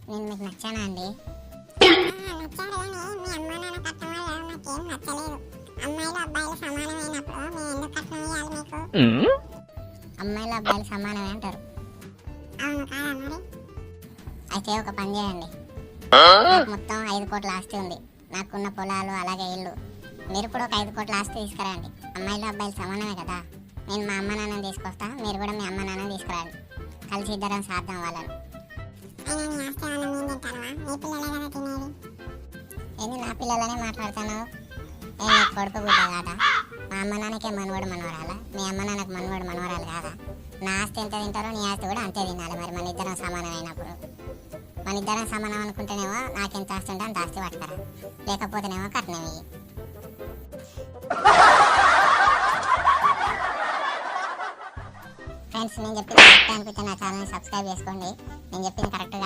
నేను మీకు నచ్చానా అండి? నచ్చారు కానీ మీ అమ్మ నాన్న కట్నం వల్ల నాకేం నచ్చలేదు. అమ్మాయిలు అబ్బాయిలు సమానమైనప్పుడు నేను ఎందుకు కట్నం ఇవ్వాలి మీకు? అమ్మాయిలు అబ్బాయిలు సమానమే అంటారు. అవును కాదా మరి? అయితే ఒక పని చేయండి. నాకు మొత్తం 5 కోట్ల ఆస్తి ఉంది. నాకున్న పొలాలు అలాగే ఇల్లు. మీరు కూడా ఒక 5 కోట్ల ఆస్తి తీసుకురండి. అమ్మాయిలు అబ్బాయిలు సమానమే కదా. నేను మా అమ్మ నాన్నని తీసుకొస్తా, మీరు కూడా మీ అమ్మ నాన్నని తీసుకురండి. కలిసి ఇద్దరం సాధ్యం వాళ్ళని. అయినా నీ ఆస్తి ఏమన్నా మేము తింటావా? నీ పిల్లలే కదా తినేది. ఏంది నా పిల్లలనే మాట్లాడుతున్నావు? ఏం నీ కొడుకు గుడ్డ కాదా? మా అమ్మ నాన్నకే మనవడు మనవరాలా? మీ అమ్మ నాన్నకు మనవడు మనవరాలు కాదా? నా ఆస్తి ఎంత తింటారో నీ ఆస్తి కూడా అంతే తినాలి. మరి మన ఇద్దరం సమానమైనప్పుడు మన ఇద్దరం సమానం అనుకుంటేనేమో నాకెంత ఆస్తి ఉంటే అంత ఆస్తి పట్టుకరా, లేకపోతేనేమో కట్నం ఇయ్యి. ఫ్రెండ్స్, నేను చెప్పింది కరెక్ట్ అనిపిస్తే నా ఛానల్ని సబ్స్క్రైబ్ చేసుకోండి. నేను చెప్పింది కరెక్ట్ కాదు